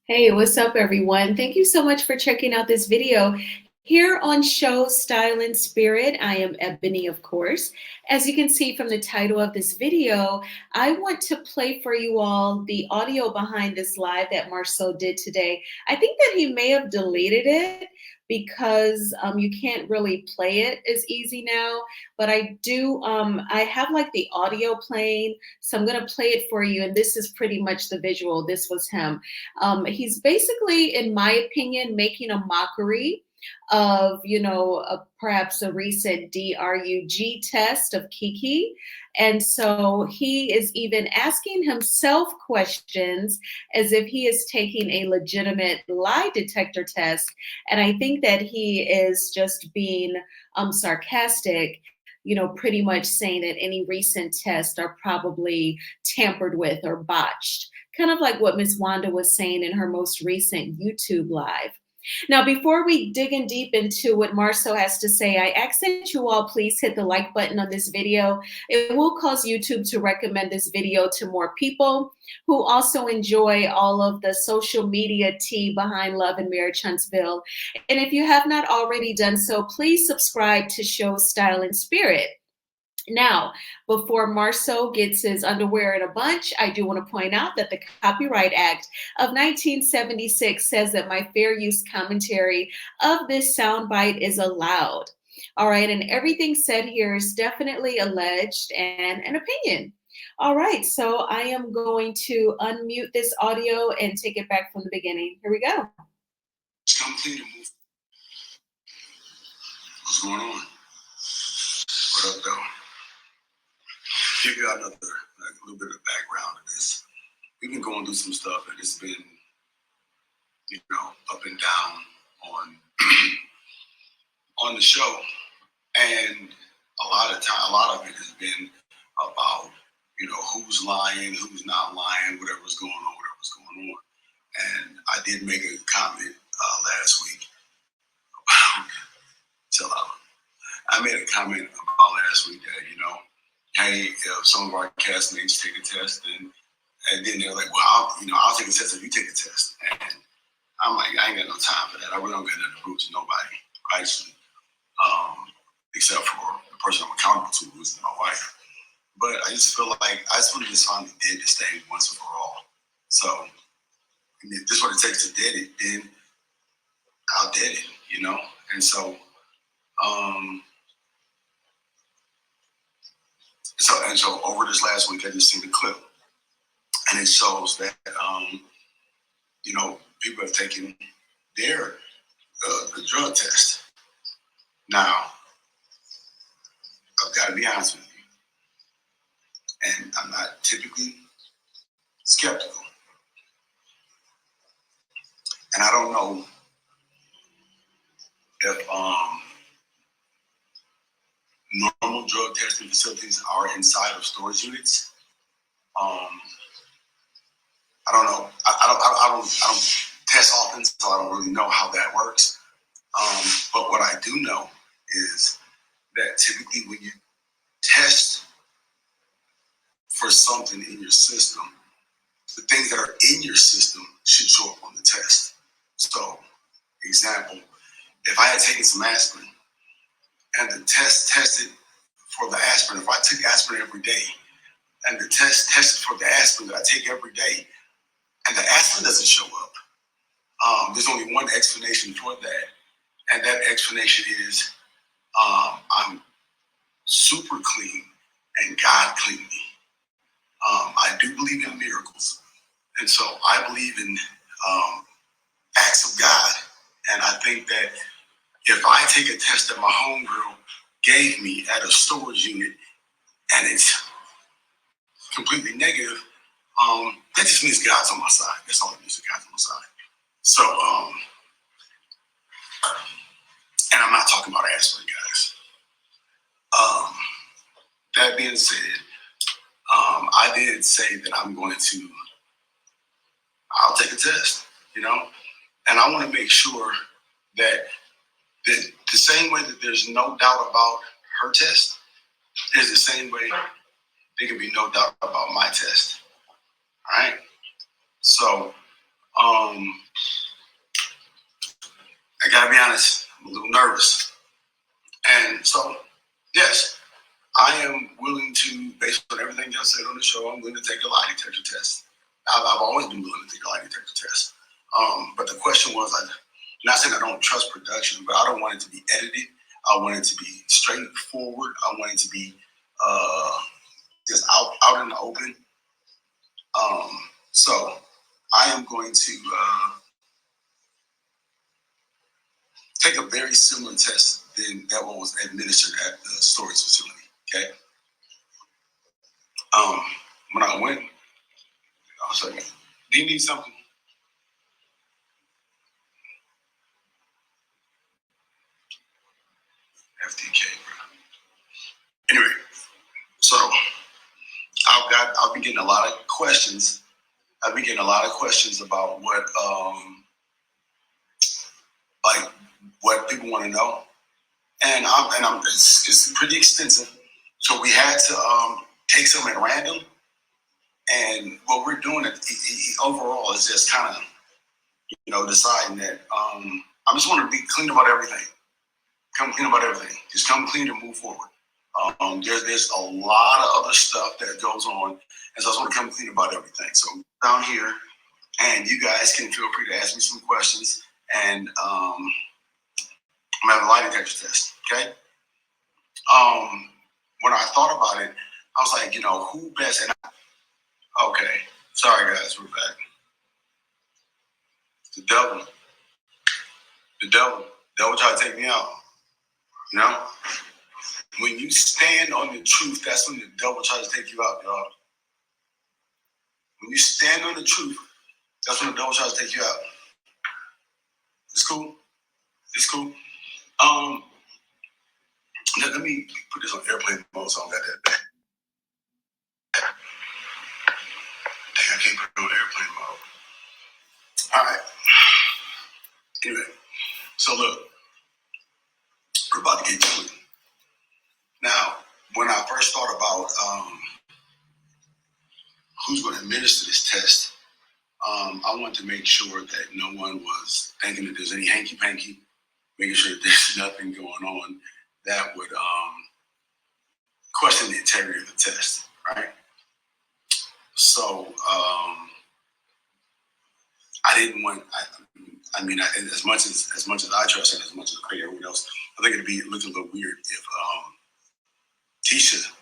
Hey, what's up, everyone? Thank you so much for checking out this video. Here on Show Style and Spirit, I am Ebony, of course. As you can see from the title of this video, I want to play for you all the audio behind this live that Marsau did today. I think that he may have deleted it because you can't really play it as easy now, but I have like the audio playing, so I'm gonna play it for you, and this is pretty much the visual. This was him. He's basically, in my opinion, making a mockery of, perhaps a recent DRUG test of Kiki. And so he is even asking himself questions as if he is taking a legitimate lie detector test. And I think that he is just being sarcastic, pretty much saying that any recent tests are probably tampered with or botched, kind of like what Miss Wanda was saying in her most recent YouTube live. Now, before we dig in deep into what Marsau has to say, I ask that you all please hit the like button on this video. It will cause YouTube to recommend this video to more people who also enjoy all of the social media tea behind Love and Marriage Huntsville. And if you have not already done so, please subscribe to Show Style and Spirit. Now, before Marsau gets his underwear in a bunch, I do want to point out that the Copyright Act of 1976 says that my fair use commentary of this soundbite is allowed. All right, and everything said here is definitely alleged and an opinion. All right, so I am going to unmute this audio and take it back from the beginning. Here we go. What's going on? What up, though? Give you another little bit of background of this. We've been going through some stuff, and it's been, up and down on the show, and a lot of it has been about who's lying, who's not lying, whatever's going on. And I did make a comment last week about chill out. I made a comment about last week that hey, if some of our castmates take a test, and then they're like, well, I'll take a test if you take a test. And I'm like, I ain't got no time for that. I really don't get nothing to prove to nobody, actually, except for the person I'm accountable to, who's my wife. But I just feel like I just want to just finally did this thing once and for all. So if this is what it takes to did it, then I'll did it, And so, so over this last week, I just seen the clip, and it shows that people have taken their the drug test. Now, I've got to be honest with you, and I'm not typically skeptical, and I don't know if normal drug testing facilities are inside of storage units. I don't know. I don't test often, so I don't really know how that works. But what I do know is that typically when you test for something in your system, the things that are in your system should show up on the test. So, example, if I had taken some aspirin and the test tested for the aspirin, if I took aspirin every day and the test tested for the aspirin that I take every day and the aspirin doesn't show up, there's only one explanation for that. And that explanation is I'm super clean and God cleaned me. I do believe in miracles. And so I believe in acts of God. And I think that if I take a test that my homegirl gave me at a storage unit and it's completely negative, that just means God's on my side. That's all it means, God's on my side. So, and I'm not talking about aspirin, guys. That being said, I did say that I'll take a test, and I want to make sure that the same way that there's no doubt about her test, there's the same way there can be no doubt about my test. All right. So I gotta be honest, I'm a little nervous. And so, yes, I am willing to, based on everything y'all said on the show, I'm willing to take a lie detector test. I've always been willing to take a lie detector test. But the question was, I'm not saying I don't trust production, but I don't want it to be edited. I want it to be straightforward. I want it to be just out in the open. So I am going to take a very similar test than that one was administered at the storage facility. Okay. When I went, I was like, "Do you need something?" FTK, bro. Anyway, so I've been getting a lot of questions. I've been getting a lot of questions about what people want to know, and it's pretty extensive. So we had to take some at random, and what we're doing overall is just kind of deciding that I just want to be clean about everything. Come clean about everything. Just come clean and move forward. There's a lot of other stuff that goes on, and so I just want to come clean about everything. So down here, and you guys can feel free to ask me some questions, and I'm having a lie detector test. Okay. When I thought about it, I was like, who best? Okay, sorry guys, we're back. The devil tried to take me out. When you stand on the truth, that's when the devil tries to take you out, y'all. When you stand on the truth, that's when the devil tries to take you out. It's cool. It's cool. Let me put this on airplane mode so I don't got that back. Dang, I can't put it on airplane mode. All right. Anyway, so look, we're about to get to it. Now, when I first thought about who's going to administer this test, I wanted to make sure that no one was thinking that there's any hanky-panky, making sure that there's nothing going on that would question the integrity of the test, right? So I didn't want. As much as I trust and as much as I pay everyone else, I think it'd be looking a little weird if Tisha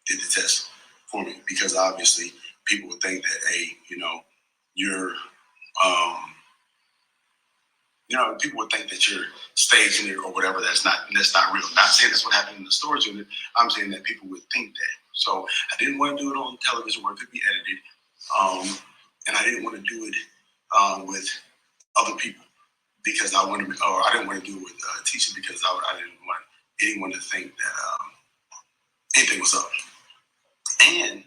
did the test for me, because obviously people would think that, hey, you're people would think that you're staging it or whatever. That's not real. Not saying that's what happened in the storage unit. I'm saying that people would think that. So I didn't want to do it on television where it could be edited, and I didn't want to do it with other people because I didn't want to do it with Tisha because I didn't want anyone to think that anything was up. And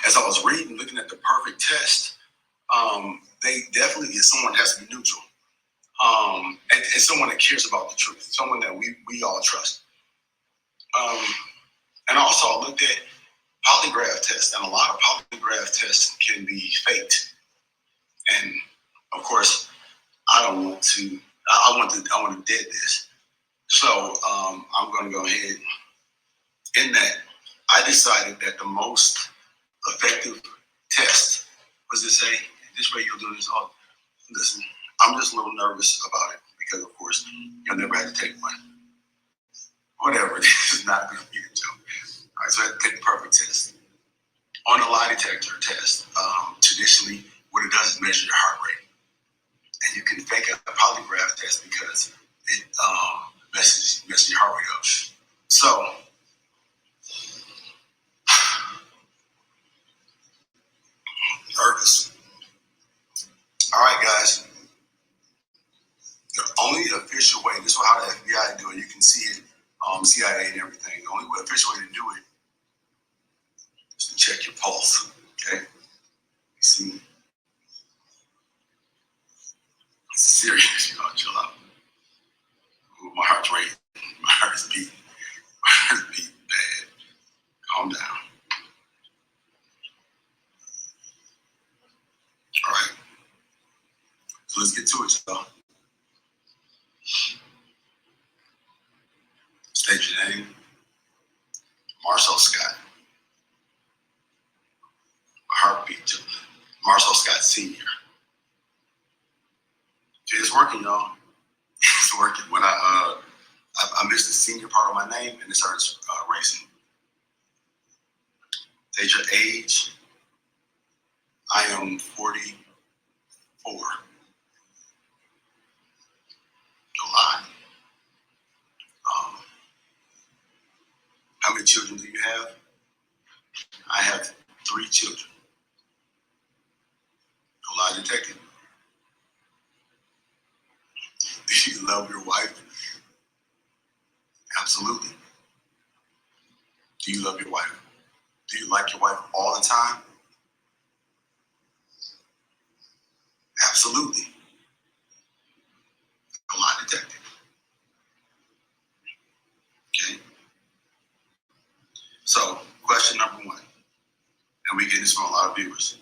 as I was looking at the perfect test, they definitely someone has to be neutral. And someone that cares about the truth, someone that we all trust. And also I looked at polygraph tests, and a lot of polygraph tests can be faked. And of course, I want to dead this. So I'm going to go ahead. In that, I decided that the most effective test was to say, this way you'll do this all. Listen, I'm just a little nervous about it because, of course, you'll never have to take one. Whatever, this is not going to be a joke. All right, so I had to take the perfect test. On the lie detector test, traditionally, what it does is measure your heart rate. And you can fake a polygraph test because it messes your heart rate up. So, nervous. All right, guys. The only official way, this is how the FBI do it, you can see it, CIA and everything. The only official way to do it is to check your pulse, okay? You see? It's serious, chill out. Ooh, my heart's rate, my heart's beating. My heart's beating bad. Calm down. All right. So let's get to it, y'all. State your name. Marsau Scott. Heartbeat. Marsau Scott Sr. It's working, y'all. It's working. When I missed the senior part of my name and it starts racing. State your age. I am 44. No lie. How many children do you have? I have 3 children. No lie detected. Do you love your wife? Absolutely. Do you love your wife? Do you like your wife all the time? Absolutely. No lie detected. Okay. So, question number 1, and we get this from a lot of viewers.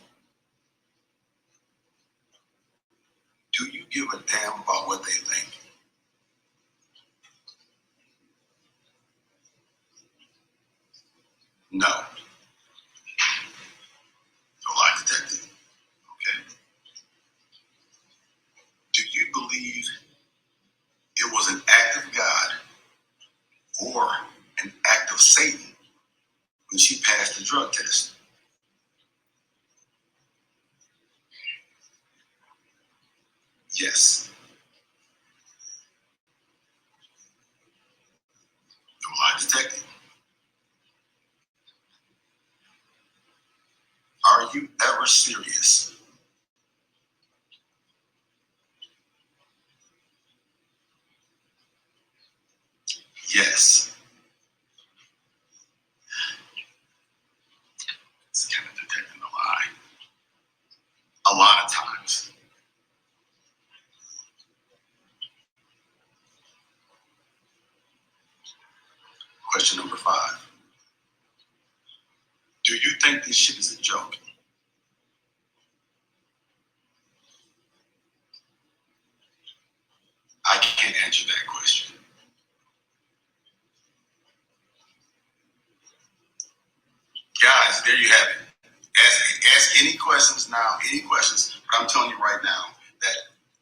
Do you give a damn about what they think? No. No lie detected. Okay. Do you believe it was an act of God or an act of Satan when she passed the drug test? Yes. No lie detected. Are you ever serious? Yes. It's kind of detecting a lie. A lot of times. Question number 5. Do you think this shit is a joke? I can't answer that question. Guys, there you have it. Ask any questions now, any questions. But I'm telling you right now that,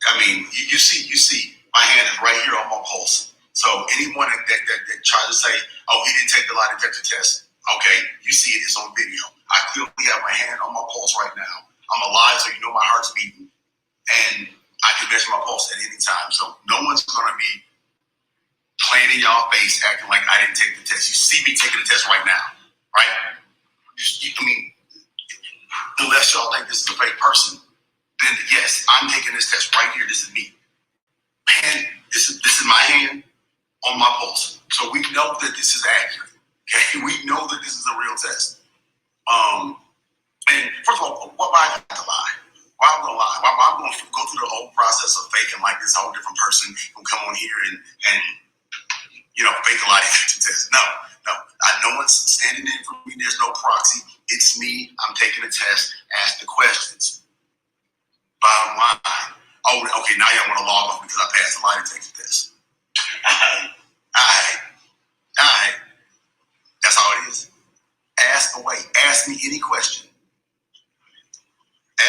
I mean, you see, my hand is right here on my pulse. So anyone that tries to say, oh, he didn't take the lie detector test, okay, you see it, it's on video. I clearly have my hand on my pulse right now. I'm alive, so you know my heart's beating. And I can measure my pulse at any time. So no one's going to be playing in y'all face, acting like I didn't take the test. You see me taking the test right now, right? I mean, unless y'all think this is a fake person, then yes, I'm taking this test right here. This is me. And this is my hand on my pulse. So we know that this is accurate. Okay, we know that this is a real test. And first of all, why I have to lie? Why am I gonna lie? Why am I gonna go through the whole process of faking like this whole different person who come on here and fake a lie detector test? No. No one's standing in for me. There's no proxy. It's me. I'm taking a test. Ask the questions. Bottom line. Oh, okay. Now y'all want to log off because I passed the lie detector test. All right. That's all it is. Ask away. Ask me any question.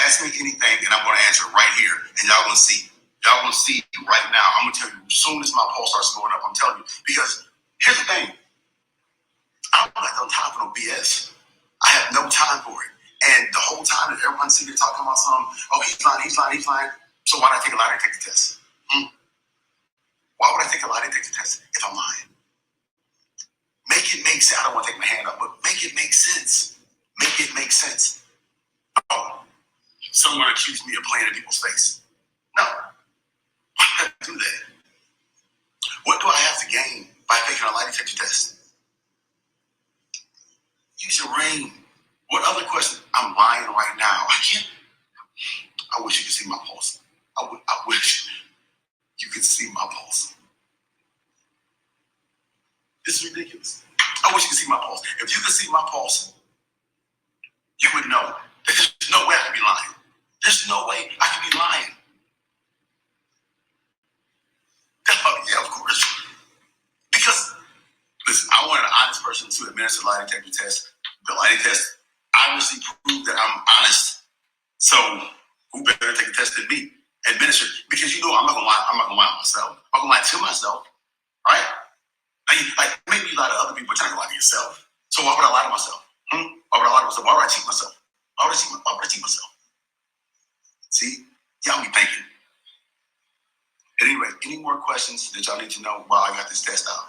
Ask me anything, and I'm going to answer right here. And y'all going to see. Y'all going to see right now. I'm going to tell you as soon as my pulse starts going up. I'm telling you. Because here's the thing. I don't have no time for no BS. I have no time for it. And the whole time that everyone's sitting there talking about something, oh, he's lying. So why did I take a lie detector test? Why would I take a lie detector test if I'm lying? Make it make sense. I don't want to take my hand up, but make it make sense. Make it make sense. Oh, someone accused me of playing in people's face. No. Why did I do that? What do I have to gain by taking a lie detector test? Use your brain. What other question? I'm lying right now. I can't. I wish you could see my pulse. I wish you could see my pulse. This is ridiculous. I wish you could see my pulse. If you could see my pulse, you would know that there's no way I could be lying. There's no way I could be lying. administer lie detector test. The lie test obviously proved that I'm honest. So who better take a test than me? Administer, because you know I'm not gonna lie. I'm not gonna lie to myself. I'm gonna lie to myself, right? Like maybe you lie to other people, but you're not gonna lie to yourself. So why would I lie to myself? Why would I lie to myself? Why would I cheat myself? Why would I cheat myself? See, y'all be thinking. Anyway, any more questions that y'all need to know while I got this test out?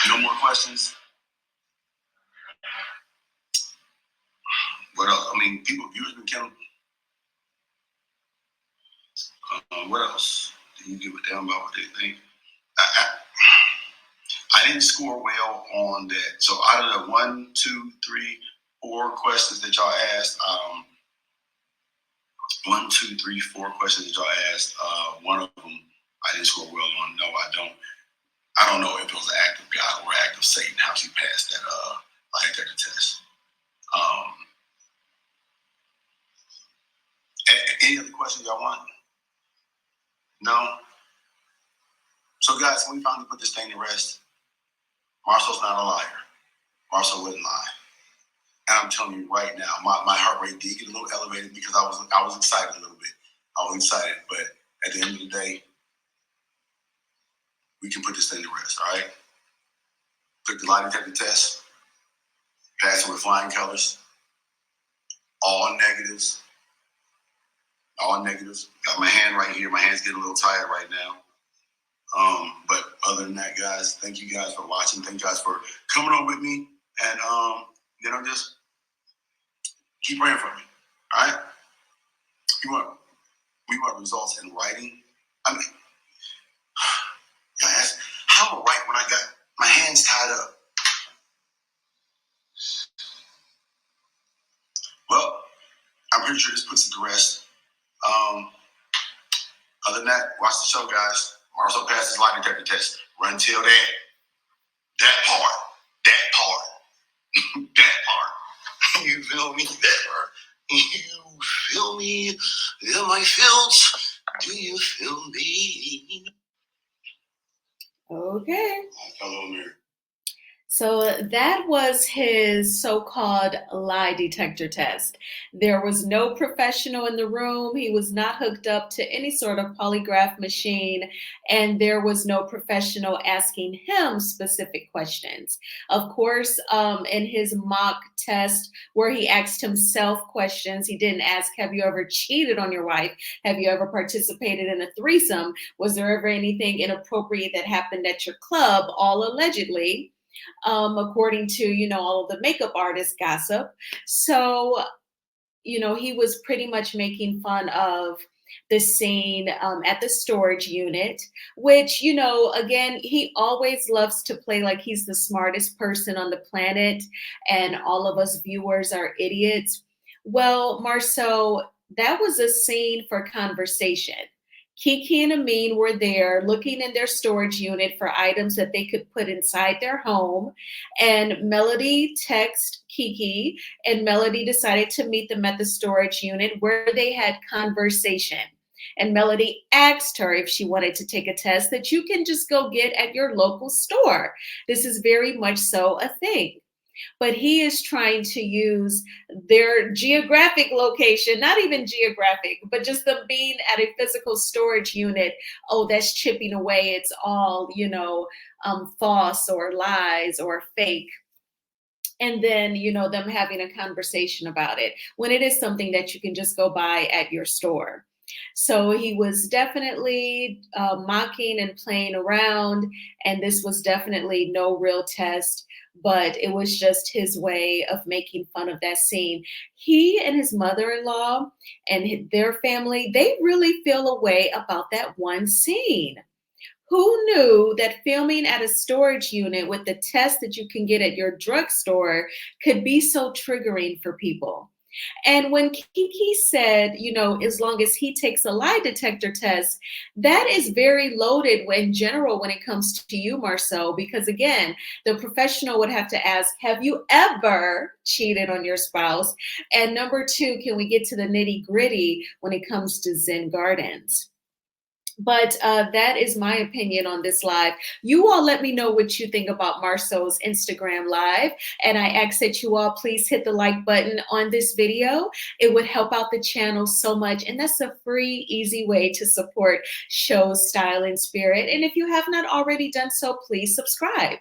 No more questions? What else? I mean, viewers been killing. What else? Do you give a damn about what they think? I didn't score well on that. So out of the 1, 2, 3, 4 questions that y'all asked, 1, 2, 3, 4 questions that y'all asked, one of them I didn't score well on. No, I don't. I don't know if it was an act of God or an act of Satan, how she passed that lie detector test. Any other questions y'all want? No? So guys, we finally put this thing to rest. Marsau's not a liar. Marsau wouldn't lie. And I'm telling you right now, my heart rate did get a little elevated because I was excited a little bit. I was excited, but at the end of the day, we can put this thing to rest, all right? Took the lie detector test, passed it with flying colors, all negatives. All negatives. Got my hand right here. My hand's getting a little tired right now. But other than that, guys, thank you guys for watching. Thank you guys for coming on with me. And, just keep praying for me. All right? We want results in writing. I mean, guys, how am I write when I got my hands tied up? Well, I'm pretty sure this puts it to rest. Other than that, watch the show, guys. Marsau passed his lie detector test. Run till that. That part. You feel me? That part. You feel me? Am I felt? Do you feel me? Okay. Hello, Mary. So that was his so-called lie detector test. There was no professional in the room. He was not hooked up to any sort of polygraph machine, and there was no professional asking him specific questions. Of course, in his mock test where he asked himself questions, he didn't ask, have you ever cheated on your wife? Have you ever participated in a threesome? Was there ever anything inappropriate that happened at your club? All allegedly. According to, all of the makeup artist gossip. So, he was pretty much making fun of the scene at the storage unit, which, again, he always loves to play like he's the smartest person on the planet and all of us viewers are idiots. Well, Marsau, that was a scene for conversation. Kiki and Amin were there looking in their storage unit for items that they could put inside their home. And Melody texted Kiki, and Melody decided to meet them at the storage unit where they had conversation. And Melody asked her if she wanted to take a test that you can just go get at your local store. This is very much so a thing. But he is trying to use their geographic location, not even geographic, but just them being at a physical storage unit. Oh, that's chipping away. It's all, false or lies or fake. And then, them having a conversation about it when it is something that you can just go buy at your store. So he was definitely mocking and playing around, and this was definitely no real test, but it was just his way of making fun of that scene. He and his mother-in-law and their family, they really feel a way about that one scene. Who knew that filming at a storage unit with the test that you can get at your drugstore could be so triggering for people? And when Kiki said, as long as he takes a lie detector test, that is very loaded in general when it comes to you, Marsau, because again, the professional would have to ask, have you ever cheated on your spouse? And number two, can we get to the nitty gritty when it comes to Zen Gardens? But that is my opinion on this live. You all let me know what you think about Marsau's Instagram live. And I ask that you all please hit the like button on this video. It would help out the channel so much. And that's a free, easy way to support Show's Style and Spirit. And if you have not already done so, please subscribe.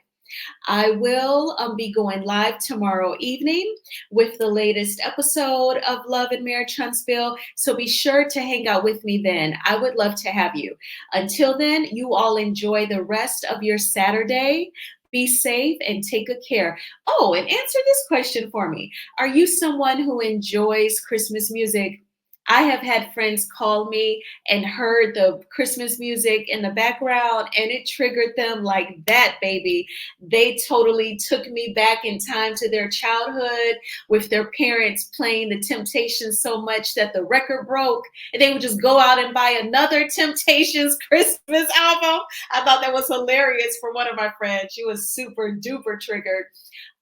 I will be going live tomorrow evening with the latest episode of Love and Marriage Huntsville. So be sure to hang out with me then. I would love to have you. Until then, you all enjoy the rest of your Saturday. Be safe and take good care. Oh, and answer this question for me. Are you someone who enjoys Christmas music? I have had friends call me and heard the Christmas music in the background, and it triggered them like that, baby. They totally took me back in time to their childhood with their parents playing the Temptations so much that the record broke, and they would just go out and buy another Temptations Christmas album. I thought that was hilarious for one of my friends. She was super duper triggered.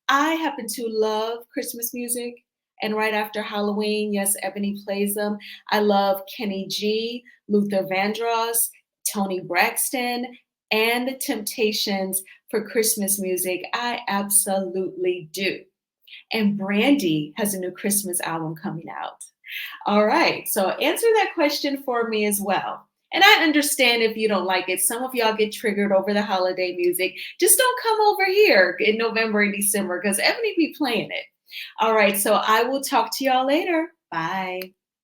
I happen to love Christmas music. And right after Halloween, yes, Ebony plays them. I love Kenny G, Luther Vandross, Tony Braxton, and the Temptations for Christmas music. I absolutely do. And Brandy has a new Christmas album coming out. All right, so answer that question for me as well. And I understand if you don't like it. Some of y'all get triggered over the holiday music. Just don't come over here in November and December because Ebony be playing it. All right, so I will talk to y'all later. Bye.